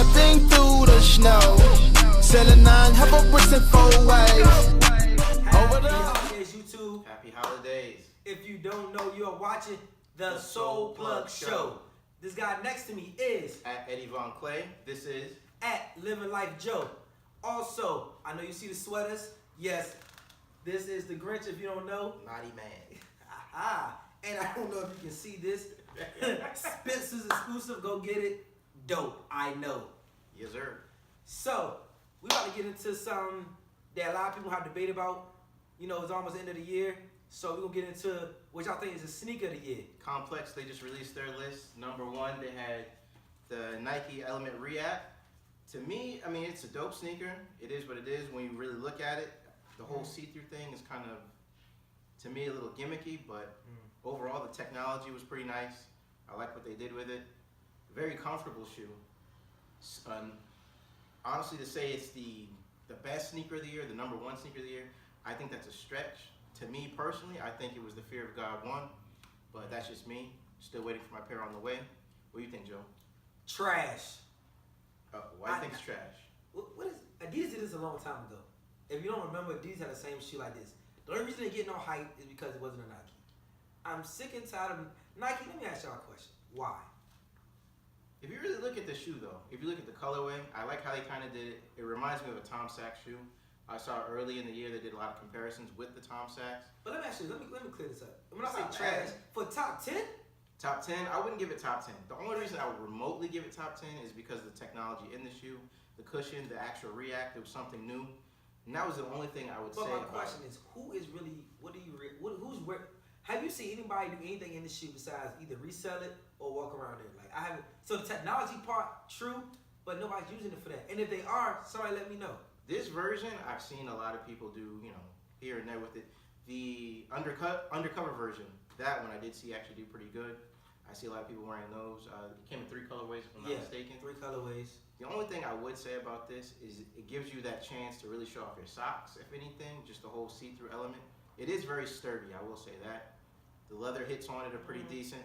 drifting through the snow. Selling 9 half bricks in 4 ways. Happy holidays, YouTube. Happy holidays. If you don't know, you are watching the Soul Plug Show. This guy next to me is At Eddie Von Clay. This is at Living Life Joe. Also, I know you see the sweaters. Yes, this is the Grinch. If you don't know, Naughty Man. Aha. And I don't know if you can see this. Spencer's exclusive. Go get it. Dope. I know. Yes, sir. So, we about to get into something that a lot of people have debate about. You know, it's almost the end of the year. So, we're going to get into what y'all think is a sneaker of the year. Complex, they just released their list. Number 1, they had the Nike Element React. To me, I mean, it's a dope sneaker. It is what it is. When you really look at it, the whole see-through thing is kind of, to me, a little gimmicky, but overall, the technology was pretty nice. I like what they did with it. Very comfortable shoe. Honestly, to say it's the best sneaker of the year, the number 1 sneaker of the year, I think that's a stretch. To me personally, I think it was the Fear of God 1, but that's just me. Still waiting for my pair on the way. What do you think, Joe? Trash. Why do you think it's trash? What is Adidas did this a long time ago. If you don't remember, Adidas had the same shoe like this. The only reason they get no hype is because it wasn't a Nike. I'm sick and tired of Nike. Let me ask y'all a question. Why? If you really look at the shoe, though, if you look at the colorway, I like how they kind of did it. It reminds me of a Tom Sachs shoe. I saw early in the year they did a lot of comparisons with the Tom Sachs. But let me clear this up. When I say trash, for top 10, Top 10, I wouldn't give it top 10. The only reason I would remotely give it top 10 is because of the technology in the shoe, the cushion, the actual React, it was something new. And that was the only thing I would say. But my question is, who is really, have you seen anybody do anything in the shoe besides either resell it or walk around it? Like, I haven't, so the technology part, true, but nobody's using it for that. And if they are, somebody let me know. This version, I've seen a lot of people do, here and there with it. The undercover version, that one I did see actually do pretty good. I see a lot of people wearing those. It came in 3 colorways, if I'm not mistaken. 3 colorways. The only thing I would say about this is it gives you that chance to really show off your socks, if anything, just the whole see-through element. It is very sturdy, I will say that. The leather hits on it are pretty decent.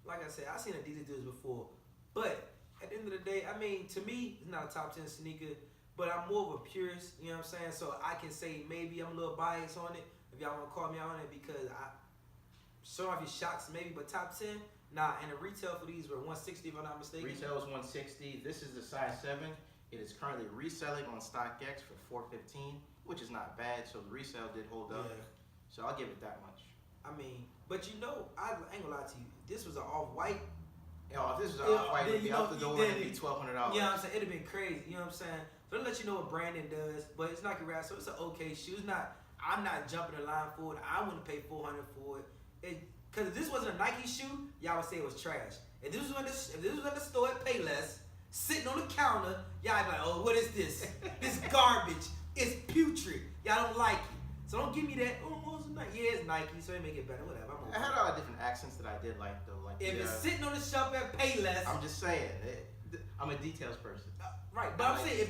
Like I said, I've seen Adidas do this before. But at the end of the day, I mean, to me, it's not a top 10 sneaker, but I'm more of a purist, you know what I'm saying? So I can say maybe I'm a little biased on it, if y'all want to call me out on it, because I show off your shots maybe, but top 10, nah. And the retail for these were $160 if I'm not mistaken. Retail is $160. This is the size 7. It is currently reselling on StockX for $415, which is not bad. So the resale did hold up. Yeah. So I'll give it that much. I mean, but I ain't gonna lie to you. This was an off-white. If this was an off-white, it'd be out the door and it'd be $1,200. You know what I'm saying? It'd have been crazy. You know what I'm saying? So to let you know what Brandon does, but it's Nike Rap, so it's an okay shoe. I'm not jumping the line for it. I wouldn't pay $400 for it. Because if this wasn't a Nike shoe, y'all would say it was trash. If this was in the store at Payless, sitting on the counter, y'all would be like, oh, what is this? This garbage. It's putrid. Y'all don't like it. So don't give me that, oh, it's Nike. Yeah, it's Nike, so it make it better. Whatever. I had a lot of different accents that I did like, though. Like if it's sitting on the shelf at Payless. I'm just saying. I'm a details person. Right, but I'm saying,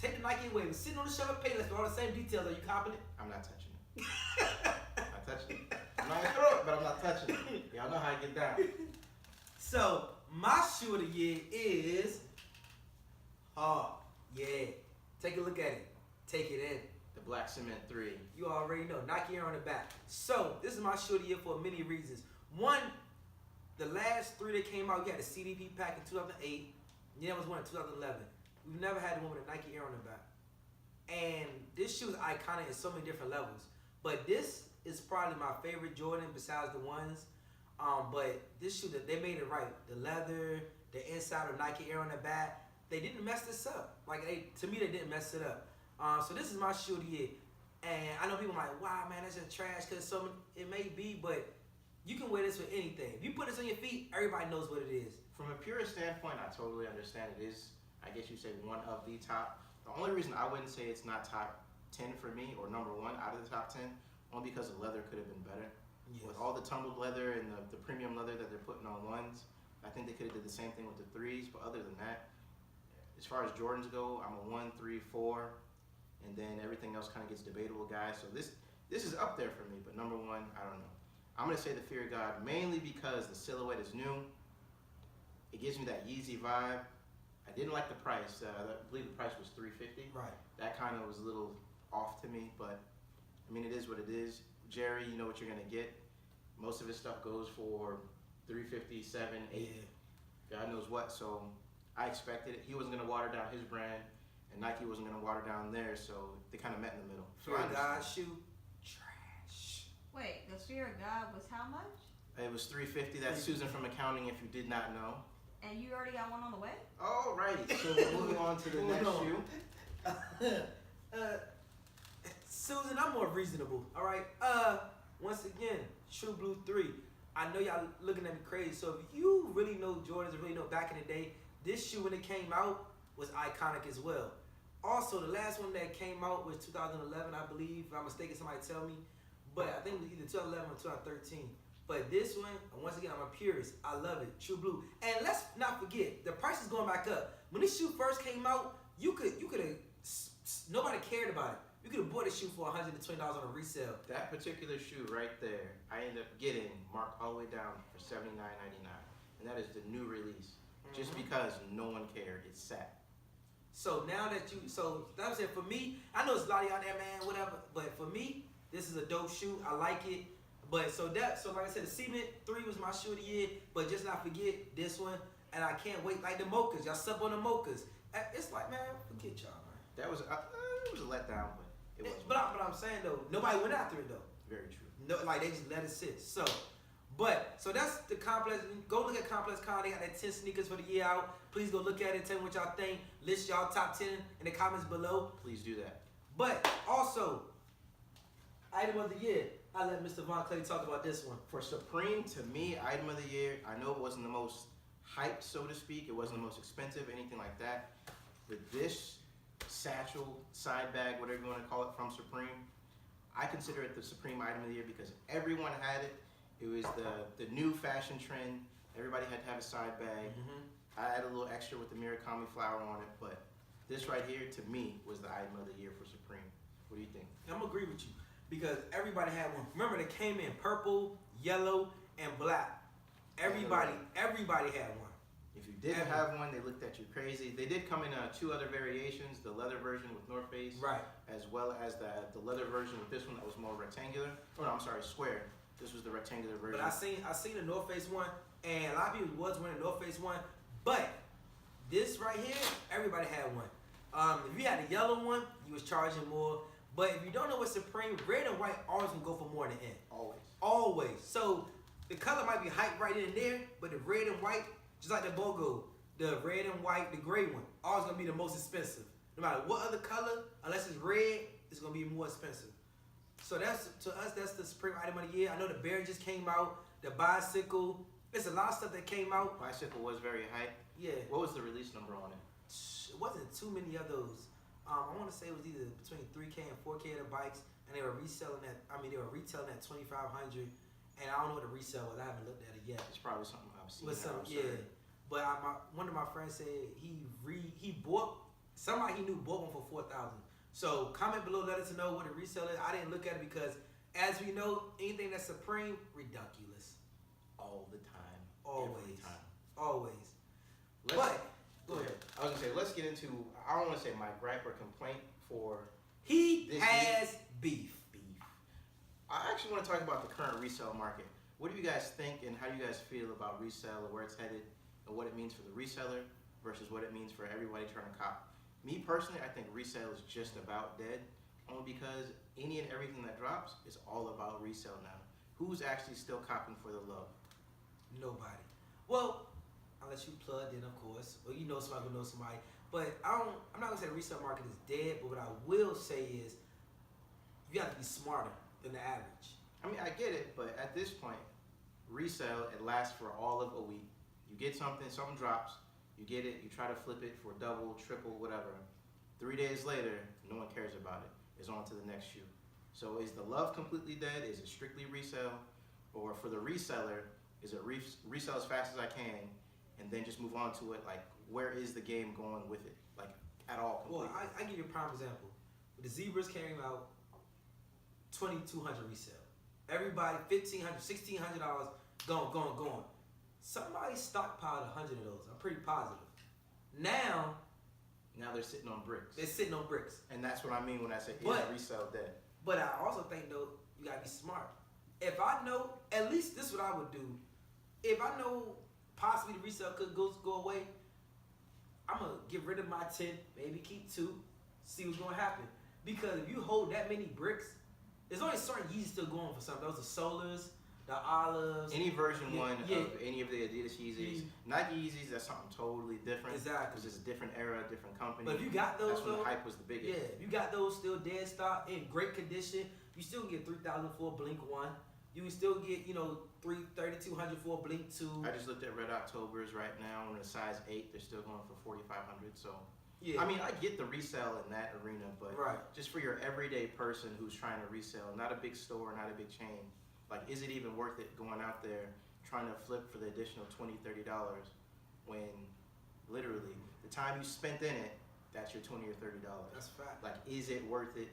take the Nike away, if it's sitting on the shelf at Payless with all the same details, are you copping it? I'm not touching it. I'm not touching it. I'm not gonna throw it, but I'm not touching it. Y'all know how I get down. So, my shoe of the year is, take a look at it. Take it in. The Black Cement 3. You already know, Nike Air on the back. So, this is my shoe of the year for many reasons. One, the last 3 that came out, we had the CDP pack in 2008. There was one in 2011. We've never had one with a Nike Air on the back. And this shoe is iconic in so many different levels. But this is probably my favorite Jordan besides the ones. But this shoe, they made it right. The leather, the inside of Nike Air on the back, they didn't mess this up. To me, they didn't mess it up. So this is my shoe of the year. And I know people are like, wow, man, that's just trash. Because it may be, but you can wear this with anything. If you put this on your feet, everybody knows what it is. From a purist standpoint, I totally understand it is, I guess you say, one of the top. The only reason I wouldn't say it's not top 10 for me, or number 1 out of the top 10, only because the leather could have been better. Yes. With all the tumbled leather and the premium leather that they're putting on 1s, I think they could have did the same thing with the 3s, but other than that, as far as Jordans go, I'm a 1, 3, 4, and then everything else kind of gets debatable, guys. So this is up there for me, but number 1, I don't know. I'm going to say the Fear of God, mainly because the silhouette is new. It gives me that Yeezy vibe. I didn't like the price. I believe the price was $350. Right. That kind of was a little off to me, but I mean, it is what it is. Jerry, you know what you're gonna get. Most of his stuff goes for $350, $7, $8, God knows what. So I expected it. He wasn't gonna water down his brand, and Nike wasn't gonna water down theirs. So they kind of met in the middle. So Fear of God shoe, trash. Wait, the Fear of God was how much? It was $350. That's Susan from accounting, if you did not know. And you already got one on the way? Alrighty, so moving on to the next shoe. Susan, I'm more reasonable. All right. Once again, True Blue 3. I know y'all looking at me crazy. So if you really know Jordans, really know back in the day, this shoe when it came out was iconic as well. Also, the last one that came out was 2011, I believe. If I'm mistaken, somebody tell me. But I think it was either 2011 or 2013. But this one, once again, I'm a purist. I love it. True Blue. And let's not forget, the price is going back up. When this shoe first came out, you could have, nobody cared about it. You could have bought this shoe for $120 on a resale. That particular shoe right there, I ended up getting marked all the way down for $79.99. And that is the new release. Just because no one cared, it sat. So now that that was it for me. I know it's a lot of y'all there, man, whatever. But for me, this is a dope shoe. I like it. But so like I said, the Cement 3 was my shoe of the year. But just not forget this one. And I can't wait, like the Mochas. Y'all sub on the Mochas. It's like, man, forget y'all, man. That was it was a letdown, but it was. But I'm saying though, nobody went after it though. Very true. No, like they just let it sit. So that's the Complex. Go look at Complex Con. They got that 10 sneakers for the year out. Please go look at it. Tell me what y'all think. List y'all top 10 in the comments below. Please do that. But also, item of the year. I let Mr. Von Clay talk about this one. For Supreme, to me, item of the year, I know it wasn't the most hyped, so to speak. It wasn't the most expensive, anything like that. But this satchel, side bag, whatever you want to call it, from Supreme, I consider it the Supreme item of the year because everyone had it. It was the new fashion trend. Everybody had to have a side bag. I had a little extra with the Murakami flower on it, but this right here, to me, was the item of the year for Supreme. What do you think? I'm gonna agree with you because everybody had one. Remember, they came in purple, yellow, and black. Everybody had one. If you didn't have one, they looked at you crazy. They did come in 2 other variations, the leather version with North Face, Right. as well as the leather version with this one that was more rectangular. Oh, no, I'm sorry, square. This was the rectangular version. But I seen the North Face one, and a lot of people was wearing the North Face one. But this right here, everybody had one. If you had the yellow one, you was charging more. But if you don't know what Supreme, red and white always gonna go for more than N. Always. Always. So the color might be hyped right in there, but the red and white, just like the BOGO, the red and white, the gray one, always gonna be the most expensive. No matter what other color, unless it's red, it's gonna be more expensive. So that's the Supreme item of the year. I know the Bear just came out, the Bicycle. There's a lot of stuff that came out. Bicycle was very hype. Yeah. What was the release number on it? It wasn't too many of those. I want to say it was either between 3K and 4K of the bikes, and they were reselling at. They were retailing at 2,500, and I don't know what the resale was. I haven't looked at it yet. It's probably something I've seen. Yeah. But one of my friends said he bought somebody he knew bought one for 4,000. So comment below, let us know what the resale is. I didn't look at it because, as we know, anything that's Supreme, ridiculous. All the time. Always. Every time. Always. Go ahead. I was gonna say, let's get into. I don't want to say my gripe or complaint for. He has beef. I actually want to talk about the current resale market. What do you guys think, and how do you guys feel about resale, and where it's headed, and what it means for the reseller versus what it means for everybody trying to cop? Me personally, I think resale is just about dead, only because any and everything that drops is all about resale now. Who's actually still copping for the love? Nobody. Well, unless you plugged in, of course, or you know somebody who knows somebody. But I'm not gonna say the resale market is dead, but what I will say is you have to be smarter than the average. I mean, I get it, but at this point, resale, it lasts for all of a week. You get something drops, you get it, you try to flip it for double, triple, whatever. 3 days later, no one cares about it. It's on to the next shoe. So is the love completely dead? Is it strictly resale? Or for the reseller, is it resell as fast as I can and then just move on to it? Like, where is the game going with it? Like, at all completely? Well, I give you a prime example. The Zebras came out, $2,200 resale. Everybody, $1,500, $1,600, gone. Somebody stockpiled 100 of those. I'm pretty positive. Now they're sitting on bricks. they're sitting on bricks. And that's what I mean when I say But- resale dead. But I also think though you gotta be smart. If I know, at least this is what I would do. If I know possibly the resale could go away, I'm gonna get rid of my 10, maybe keep 2, see what's gonna happen. Because if you hold that many bricks, there's only certain Yeezys still going for something. Those are Solars, the Olives. Any version Yeah, 1 yeah. of any of the Adidas Yeezys. Nike Yeezys, that's something totally different. Exactly. Because it's a different era, different company. But if you got those, that's when though, the hype was the biggest. yeah, if you got those still dead stock in great condition, you still get 3,000 for a Blink 1. You would still get, 3,200 for a Blink 2. I just looked at Red Octobers right now, and a size 8, they're still going for 4,500. So, Yeah. I mean, I get the resale in that arena, but Right. just for your everyday person who's trying to resell, not a big store, not a big chain, like, is it even worth it going out there trying to flip for the additional $20, $30 when literally the time you spent in it, that's your $20 or $30? That's a fact. Like, is it worth it?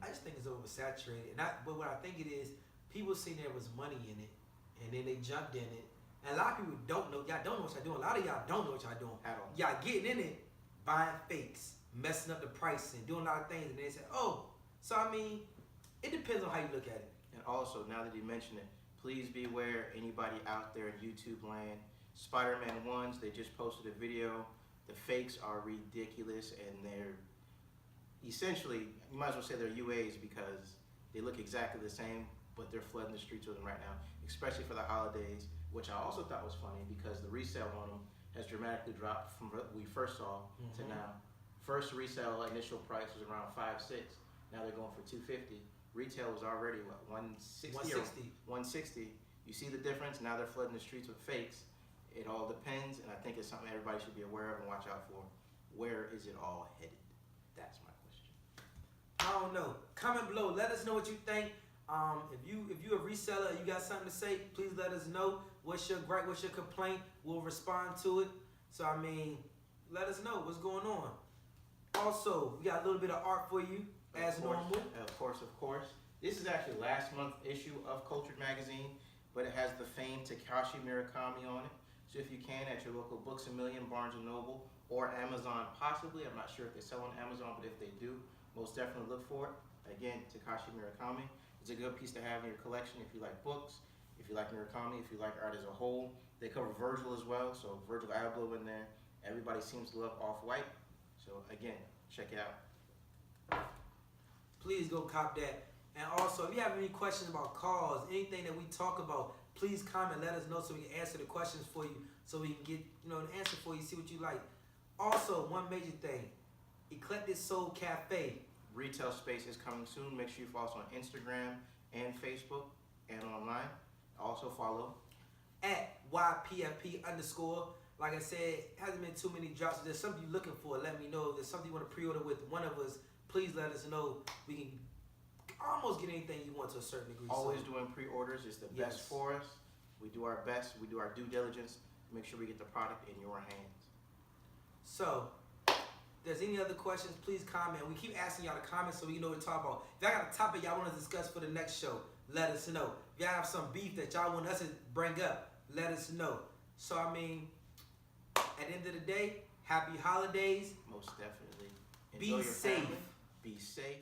I just think it's oversaturated. But what I think it is, people seen there was money in it, and then they jumped in it. And a lot of people don't know. Y'all don't know what y'all doing. A lot of y'all don't know what y'all doing. At all. Y'all getting in it, buying fakes, messing up the pricing, doing a lot of things, and they say, oh. So I mean, it depends on how you look at it. And also, now that you mention it, please beware anybody out there in YouTube land. Spider-Man 1s, they just posted a video. The fakes are ridiculous, and they're essentially, you might as well say they're UAs because they look exactly the same, but they're flooding the streets with them right now, especially for the holidays, which I also thought was funny because the resale on them has dramatically dropped from what we first saw to now. First resale initial price was around 5.6. Now they're going for 250. Retail was already what, 160? 160. You see the difference? Now they're flooding the streets with fakes. It all depends, and I think it's something everybody should be aware of and watch out for. Where is it all headed? That's my question. I don't know. Comment below. Let us know what you think. If you a reseller, you got something to say, please let us know. What's your gripe? What's your complaint? We'll respond to it. So I mean, let us know what's going on. Also, we got a little bit of art for you as normal. Of course. This is actually last month's issue of Cultured Magazine, but it has the famed Takashi Murakami on it. So if you can, at your local Books A Million, Barnes & Noble, or Amazon possibly, I'm not sure if they sell on Amazon, but if they do, most definitely look for it. Again, Takashi Murakami. It's a good piece to have in your collection if you like books, if you like Murakami, if you like art as a whole. They cover Virgil as well, so Virgil Abloh in there. Everybody seems to love Off-White. So again, check it out. Please go cop that. And also, if you have any questions about cars, anything that we talk about, please comment, let us know so we can answer the questions for you, so we can get an answer for you, see what you like. Also, one major thing, Eclectic Soul Cafe. Retail space is coming soon. Make sure you follow us on Instagram and Facebook and online. Also follow at YPFP_. Like I said, hasn't been too many drops. If there's something you're looking for, let me know. If there's something you want to pre-order with one of us, please let us know. We can almost get anything you want to a certain degree. Always doing pre-orders is the Yes. best for us. We do our best. We do our due diligence to make sure we get the product in your hands. So, if there's any other questions, please comment. We keep asking y'all to comment so we know what to talk about. If y'all got a topic y'all want to discuss for the next show, let us know. If y'all have some beef that y'all want us to bring up, let us know. So, I mean, at the end of the day, happy holidays. Most definitely. Be Enjoy your safe. family. Be safe.